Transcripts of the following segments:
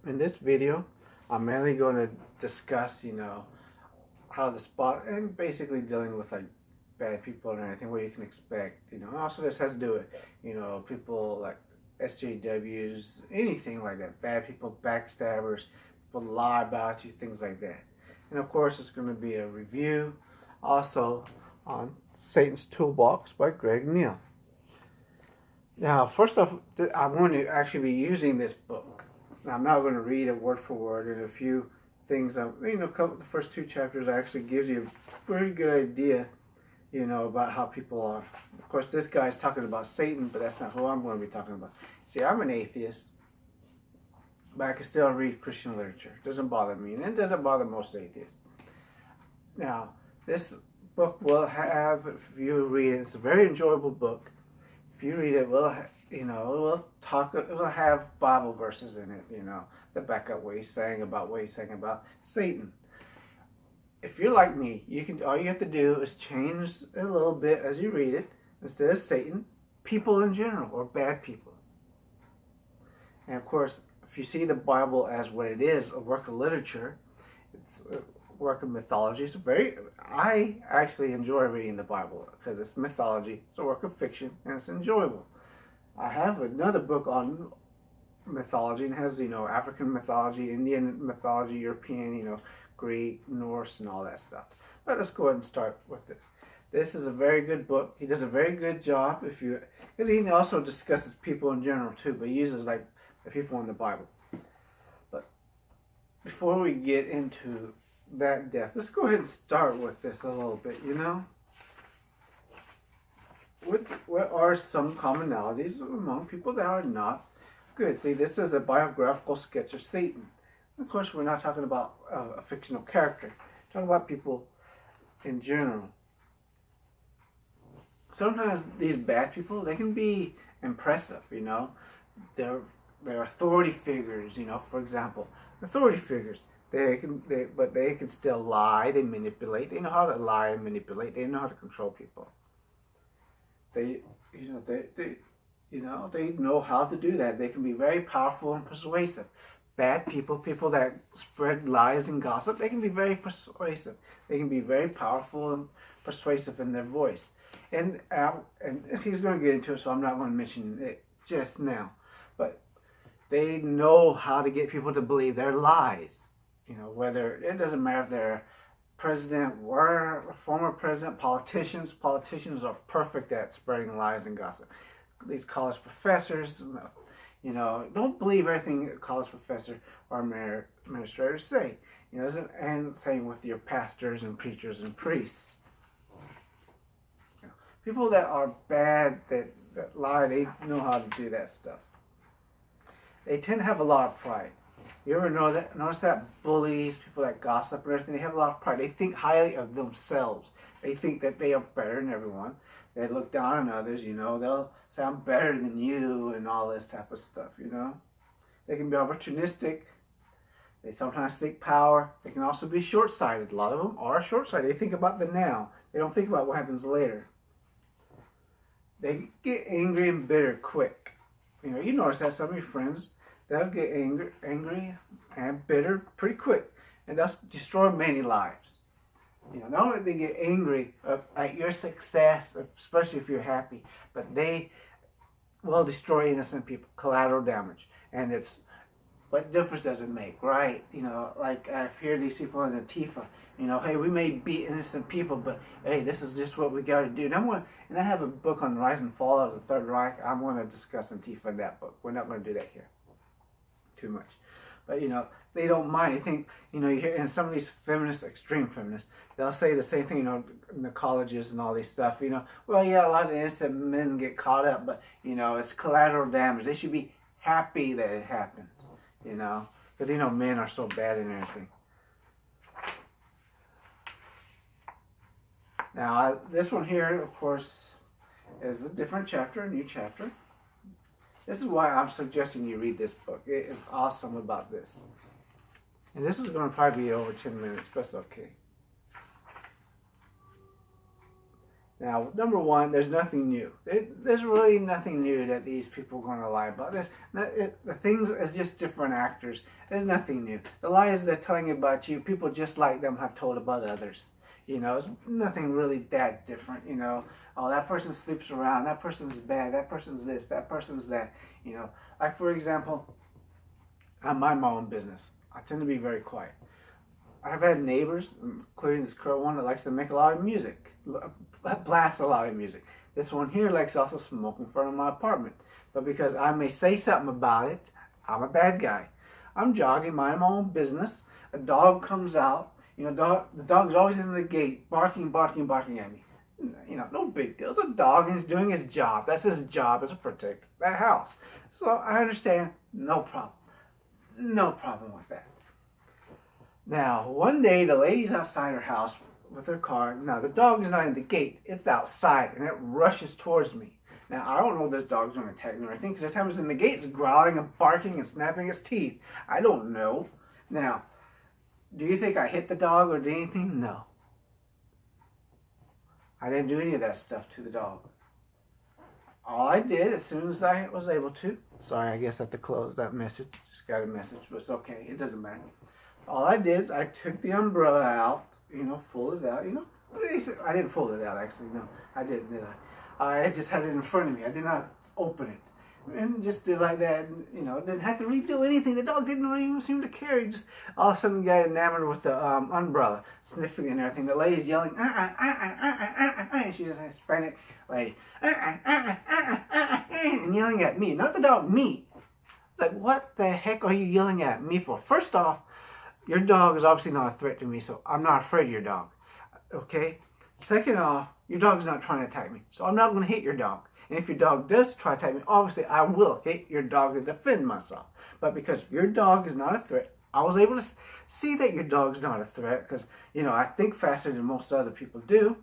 In this video, I'm mainly going to discuss, how to spot and basically dealing with like bad people and everything, what you can expect, And also this has to do with, people like SJWs, anything like that, bad people, backstabbers, people lie about you, things like that. And of course, it's going to be a review also on Satan's Toolbox by Greg Neal. Now, first off, I'm going to actually be using this book. Now, I'm not going to read it word for word. And a few things, the first two chapters actually gives you a very good idea, about how people are. Of course, this guy's talking about Satan, but that's not who I'm going to be talking about. See, I'm an atheist, but I can still read Christian literature. It doesn't bother me, and it doesn't bother most atheists. Now, this book will have, if you read it, it's a very enjoyable book. If you read it, it will have Bible verses in it, that back up what he's saying about Satan. If you're like me, all you have to do is change a little bit as you read it. Instead of Satan, people in general, or bad people. And of course, if you see the Bible as what it is, a work of literature, it's a work of mythology. I actually enjoy reading the Bible because it's mythology, it's a work of fiction, and it's enjoyable. I have another book on mythology, and it has, African mythology, Indian mythology, European, Greek, Norse, and all that stuff. But let's go ahead and start with this. This is a very good book. He does a very good job because he also discusses people in general too, but he uses like the people in the Bible. But before we get into that depth, let's go ahead and start with this a little bit, What are some commonalities among people that are not good? See, this is a biographical sketch of Satan. Of course, we're not talking about a fictional character. We're talking about people in general. Sometimes these bad people, they can be impressive, They're authority figures, for example. Authority figures. But they can still lie, they manipulate. They know how to lie and manipulate. They know how to control people. They know how to do that. They can be very powerful and persuasive. Bad people, people that spread lies and gossip, they can be very persuasive. They can be very powerful and persuasive in their voice. And he's going to get into it, so I'm not going to mention it just now. But they know how to get people to believe their lies. Whether it doesn't matter if they're president or former president, politicians. Politicians are perfect at spreading lies and gossip. These college professors, don't believe everything a college professor or administrators say. And same with your pastors and preachers and priests. People that are bad, that lie, they know how to do that stuff. They tend to have a lot of pride. You ever notice that bullies, people that gossip and everything, they have a lot of pride. They think highly of themselves. They think that they are better than everyone. They look down on others, they'll say, I'm better than you and all this type of stuff, They can be opportunistic. They sometimes seek power. They can also be short-sighted. A lot of them are short-sighted. They think about the now. They don't think about what happens later. They get angry and bitter quick. You notice that some of your friends, they'll get angry and bitter pretty quick, and they'll destroy many lives. Not only do they get angry at your success, especially if you're happy, but they will destroy innocent people, collateral damage. And what difference does it make, right? Like I hear these people in Antifa, hey, we may beat innocent people, but hey, this is just what we got to do. And I have a book on the rise and fall of the Third Reich. I'm going to discuss Antifa in that book. We're not going to do that here too much. But, they don't mind. I think, you hear in some of these feminists, extreme feminists, they'll say the same thing, in the colleges and all these stuff, well, yeah, a lot of innocent men get caught up, but, it's collateral damage. They should be happy that it happened, because, men are so bad and everything. Now, this one here, of course, is a different chapter, a new chapter. This is why I'm suggesting you read this book. It is awesome about this. And this is going to probably be over 10 minutes, but it's okay. Now, number one, there's nothing new. There's really nothing new that these people are going to lie about. The things is just different actors. There's nothing new. The lies they're telling about you, people just like them have told about others. It's nothing really that different. Oh, that person sleeps around. That person's bad. That person's this. That person's that. Like for example, I mind my own business. I tend to be very quiet. I've had neighbors, including this current one, that likes to make a lot of music, blast a lot of music. This one here likes to also smoke in front of my apartment. But because I may say something about it, I'm a bad guy. I'm jogging, minding my own business. A dog comes out. The dog's always in the gate, barking at me. No big deal. It's a dog and he's doing his job. That's his job, is to protect that house. So I understand, no problem. No problem with that. Now, one day the lady's outside her house with her car. Now, the dog is not in the gate. It's outside, and it rushes towards me. Now, I don't know if this dog's going to attack me or anything, because every time it's in the gate, it's growling and barking and snapping its teeth. I don't know. Now, do you think I hit the dog or did anything? No. I didn't do any of that stuff to the dog. All I did, as soon as I was able to, sorry, I guess I have to close that message. Just got a message, but it's okay. It doesn't matter. All I did is I took the umbrella out, folded it out, I didn't fold it out, actually, no. I didn't, did I? I just had it in front of me. I did not open it. And just did like that, didn't have to redo anything. The dog didn't really even seem to care. He just all of a sudden got enamored with the umbrella, sniffing and everything. The lady's yelling, and she's a Hispanic lady, and yelling at me, not the dog, me. Like, what the heck are you yelling at me for? First off, your dog is obviously not a threat to me, so I'm not afraid of your dog, okay? Second off, your dog is not trying to attack me, so I'm not going to hit your dog. And if your dog does try to attack me, obviously I will hit your dog to defend myself. But because your dog is not a threat, I was able to see that your dog's not a threat because, I think faster than most other people do.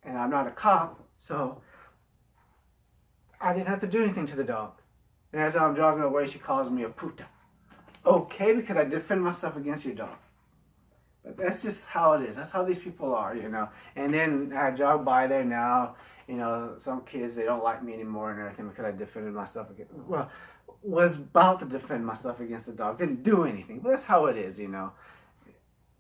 And I'm not a cop, so I didn't have to do anything to the dog. And as I'm jogging away, she calls me a puta. Okay, because I defend myself against your dog. But that's just how it is. That's how these people are, And then I jog by there now. Some kids, they don't like me anymore and everything because I defended myself against, was about to defend myself against the dog. Didn't do anything. But that's how it is,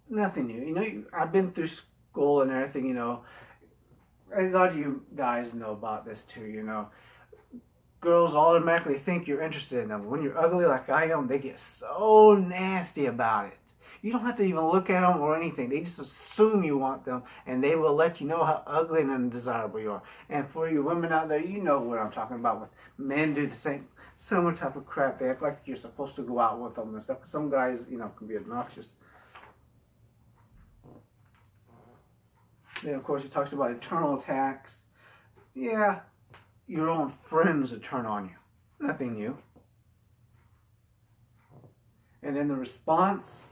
Nothing new. I've been through school and everything, A lot of you guys know about this too, Girls automatically think you're interested in them. When you're ugly like I am, they get so nasty about it. You don't have to even look at them or anything. They just assume you want them, and they will let you know how ugly and undesirable you are. And for you women out there, you know what I'm talking about. With men do the same, similar type of crap. They act like you're supposed to go out with them and stuff. Some guys, can be obnoxious. Then, of course, he talks about eternal attacks. Yeah, your own friends that turn on you. Nothing new. And then the response.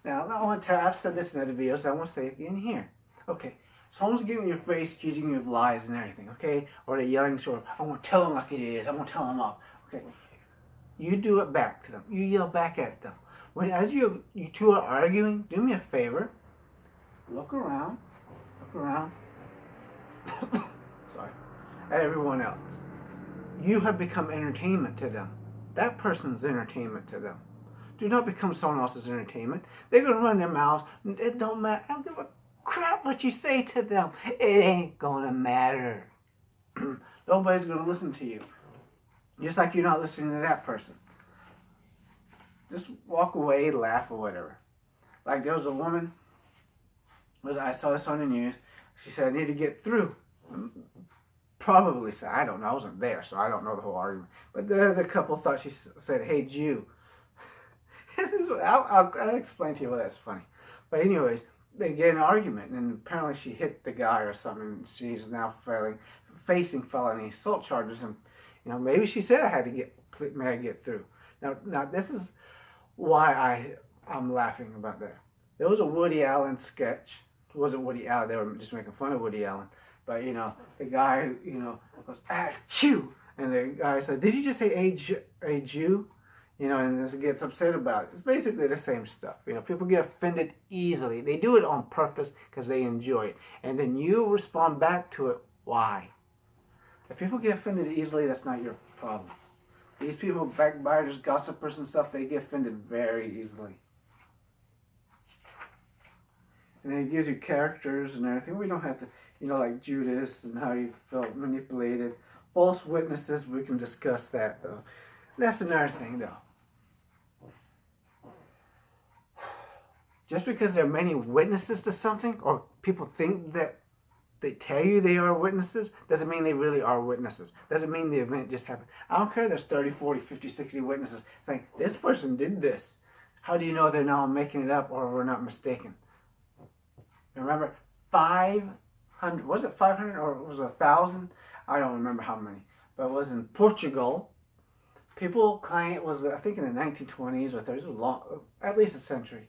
Now, I've said this in other videos, so I want to say it again here. Okay, someone's getting in your face, accusing you of lies and everything, okay? Or they're yelling I want to tell them like it is. I want to tell them off. Okay, you do it back to them. You yell back at them. As you two are arguing, do me a favor. Look around. Sorry. At everyone else. You have become entertainment to them. That person's entertainment to them. Do not become someone else's entertainment. They're going to run their mouths. It don't matter. I don't give a crap what you say to them. It ain't going to matter. Nobody's going to listen to you. Just like you're not listening to that person. Just walk away, laugh, or whatever. Like there was a woman, I saw this on the news. She said, I need to get through. Probably said, I don't know. I wasn't there, so I don't know the whole argument. But the couple thought she said, hey, Jew. I'll explain to you why that's funny. But anyways, they get in an argument, and apparently she hit the guy or something. She's now facing felony assault charges, and maybe she said may I get through. Now this is why I'm laughing about that. There was a Woody Allen sketch. It wasn't Woody Allen. They were just making fun of Woody Allen. But the guy goes, "Achoo!" And the guy said, "Did you just say a Jew?" and this gets upset about it. It's basically the same stuff. People get offended easily. They do it on purpose because they enjoy it. And then you respond back to it. Why? If people get offended easily, that's not your problem. These people, backbiters, gossipers and stuff, they get offended very easily. And then it gives you characters and everything. We don't have to, like Judas and how he felt manipulated. False witnesses, we can discuss that though. That's another thing though. Just because there are many witnesses to something, or people think that they tell you they are witnesses, doesn't mean they really are witnesses. Doesn't mean the event just happened. I don't care there's 30, 40, 50, 60 witnesses saying, this person did this. How do you know they're not making it up or we're not mistaken? Remember, 500, was it 500 or was it 1,000? I don't remember how many. But it was in Portugal. People claim it was, I think in the 1920s or 30s, long, at least a century.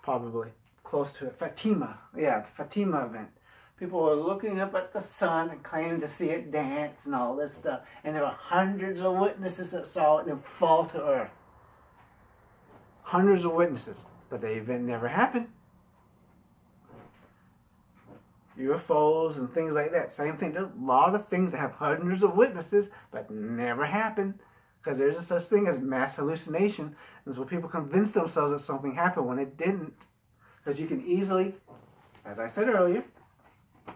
Probably close to it. Fatima. Yeah, the Fatima event. People were looking up at the sun and claiming to see it dance and all this stuff. And there were hundreds of witnesses that saw it then fall to earth. Hundreds of witnesses. But the event never happened. UFOs and things like that. Same thing. There's a lot of things that have hundreds of witnesses but never happen. Because there's a such thing as mass hallucination. And so people convince themselves that something happened when it didn't. Because you can easily, as I said earlier,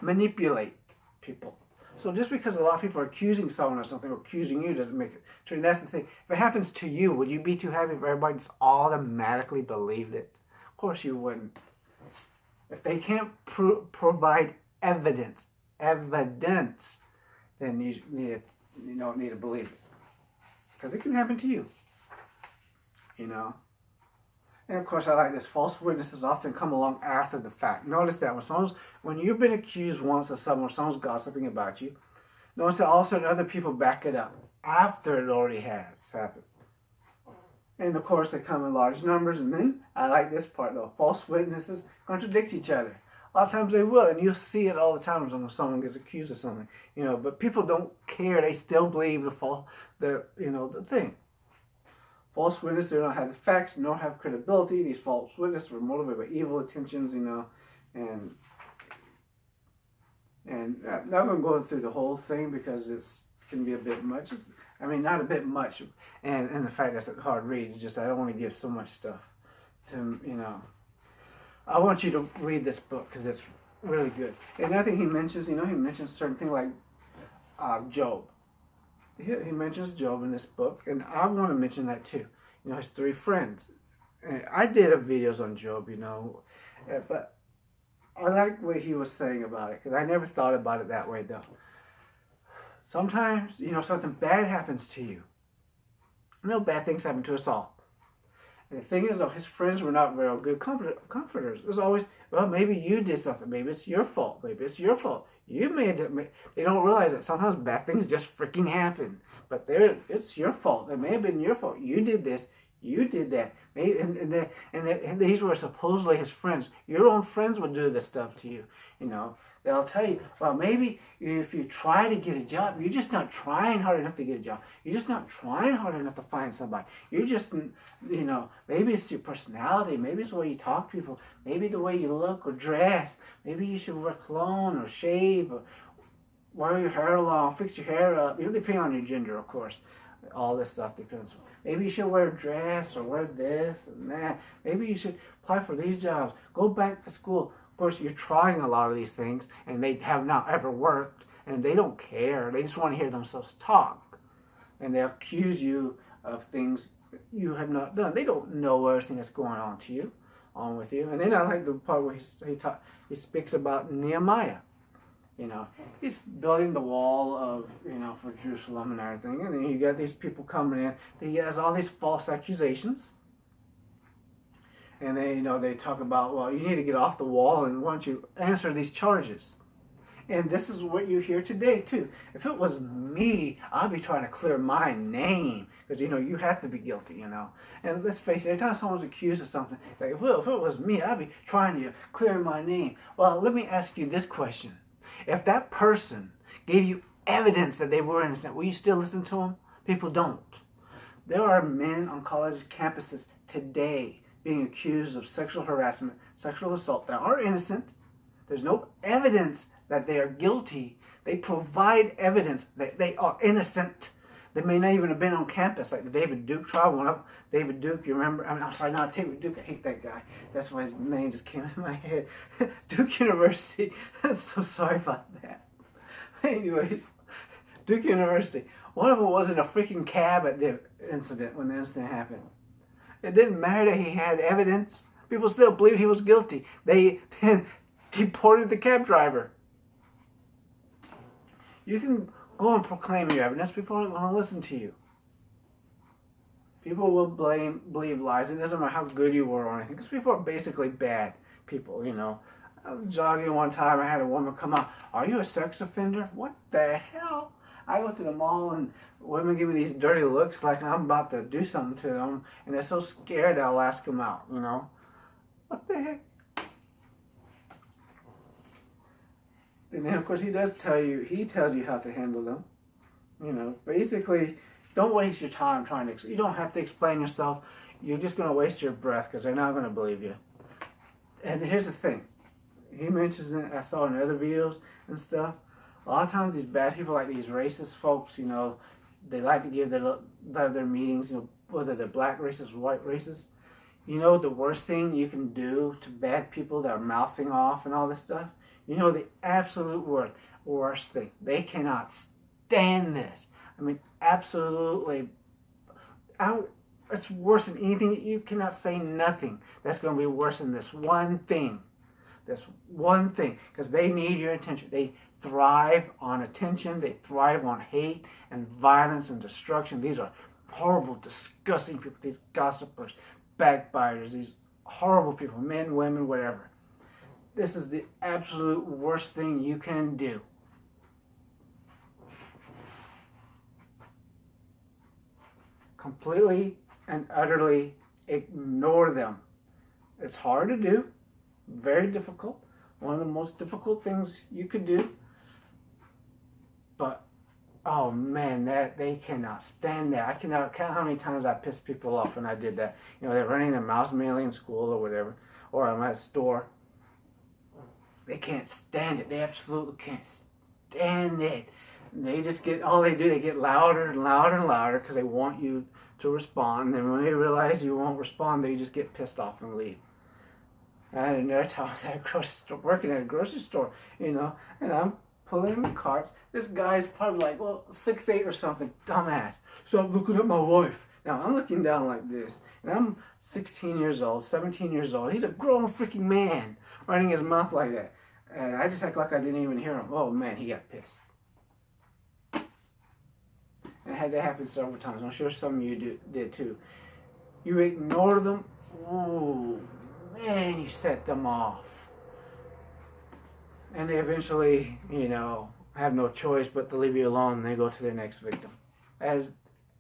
manipulate people. So just because a lot of people are accusing someone of something or accusing you doesn't make it true. And that's the thing. If it happens to you, would you be too happy if everybody just automatically believed it? Of course you wouldn't. If they can't provide evidence, then you don't need to believe it. Because it can happen to you. And of course, I like this. False witnesses often come along after the fact. Notice that when you've been accused once of someone's gossiping about you, notice that all of a sudden other people back it up after it already has happened. And of course, they come in large numbers. And then, I like this part though, false witnesses contradict each other. A lot of times they will, and you'll see it all the time when someone gets accused of something. But people don't care. They still believe the thing. False witnesses, they don't have the facts, nor have credibility. These false witnesses were motivated by evil intentions, and I'm not going to go through the whole thing because it can be a bit much. I mean, not a bit much, and the fact that's a hard read. It's just I don't want to give so much stuff to, I want you to read this book because it's really good. And another thing he mentions, he mentions certain things like Job. He mentions Job in this book, and I want to mention that too. His 3 friends. And I did videos on Job, but I like what he was saying about it because I never thought about it that way though. Sometimes, something bad happens to you. Bad things happen to us all. And the thing is, though, his friends were not very good comforters. It was always, well, maybe you did something. Maybe it's your fault. Maybe it's your fault. You made it. They don't realize that sometimes bad things just freaking happen. But it's your fault. It may have been your fault. You did this. You did that. Maybe, and these were supposedly his friends. Your own friends would do this stuff to you. They'll tell you, well, maybe if you try to get a job, you're just not trying hard enough to get a job. You're just not trying hard enough to find somebody. You're just, maybe it's your personality. Maybe it's the way you talk to people. Maybe the way you look or dress. Maybe you should wear cologne or shave or wear your hair long, fix your hair up. Depending on your gender, of course. All this stuff depends. Maybe you should wear a dress or wear this and that. Maybe you should apply for these jobs. Go back to school. Of course, you're trying a lot of these things, and they have not ever worked, and they don't care. They just want to hear themselves talk. And they accuse you of things you have not done. They don't know everything that's going on with you. And then I like the part where he speaks about Nehemiah. He's building the wall of, for Jerusalem and everything. And then you got these people coming in. He has all these false accusations. And they talk about, well, you need to get off the wall and why don't you answer these charges. And this is what you hear today, too. If it was me, I'd be trying to clear my name. Because, you have to be guilty, And let's face it, every time someone's accused of something, like, well, if it was me, I'd be trying to clear my name. Well, let me ask you this question. If that person gave you evidence that they were innocent, will you still listen to them? People don't. There are men on college campuses today being accused of sexual harassment, sexual assault that are innocent. There's no evidence that they are guilty. They provide evidence that they are innocent. They may not even have been on campus, like the David Duke trial. One up, David Duke, you remember? I'm sorry, not David Duke. I hate that guy. That's why his name just came in my head. Duke University. I'm so sorry about that. Anyways, Duke University. One of them was in a freaking cab at the incident, when the incident happened. It didn't matter that he had evidence. People still believed he was guilty. They then deported the cab driver. You can go and proclaim your evidence. People aren't going to listen to you. People will believe lies. It doesn't matter how good you were or anything, because people are basically bad people, you know. I was jogging one time. I had a woman come out. Are you a sex offender? What the hell? I go to the mall and women give me these dirty looks like I'm about to do something to them, and they're so scared I'll ask them out, you know. What the heck? And then, of course, he tells you how to handle them. You know, basically, don't waste your time trying to, you don't have to explain yourself. You're just going to waste your breath because they're not going to believe you. And here's the thing. He mentions it, I saw in other videos and stuff. A lot of times these bad people, like these racist folks, you know, they like to give their meetings, you know, whether they're black racists or white racists. You know the worst thing you can do to bad people that are mouthing off and all this stuff? You know the absolute worst thing. They cannot stand this. I mean, absolutely. It's worse than anything. You cannot say nothing that's going to be worse than this one thing. This one thing. Because they need your attention. They thrive on attention. They thrive on hate and violence and destruction. These are horrible, disgusting people. These gossipers, backbiters, these horrible people, men, women, whatever. This is the absolute worst thing you can do. Completely and utterly ignore them. It's hard to do. Very difficult. One of the most difficult things you could do. But, oh man, that they cannot stand that. I cannot count how many times I pissed people off when I did that. You know, they're running their mouths mainly in school or whatever. Or I'm at a store. They can't stand it. They absolutely can't stand it. And they just get, all they do, they get louder and louder and louder because they want you to respond. And when they realize you won't respond, they just get pissed off and leave. I had another time I was at a grocery store, working at a grocery store, you know, and I'm pulling the carts. This guy's probably like, well, 6'8" or something, dumbass. So I'm looking at my wife. Now I'm looking down like this, and I'm 16 years old, 17 years old. He's a grown freaking man running his mouth like that. And I just act like I didn't even hear him. Oh man, he got pissed. And I had that happen several times. I'm sure some of you did too. You ignore them. Oh man, you set them off. And they eventually, you know, have no choice but to leave you alone, and they go to their next victim. That is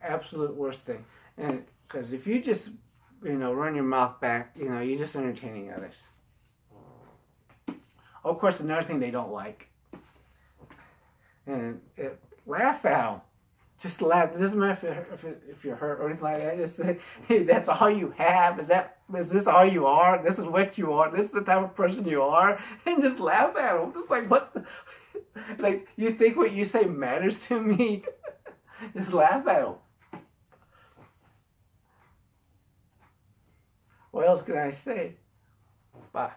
absolute worst thing. And because if you just, you know, run your mouth back, you know, you're just entertaining others. Of course, another thing they don't like. And laugh at them. Just laugh. It doesn't matter if you're hurt or anything like that. Just say, hey, that's all you have. Is this all you are? This is what you are. This is the type of person you are. And just laugh at them. Just like, what the? Like, you think what you say matters to me? Just laugh at them. What else can I say? Bye.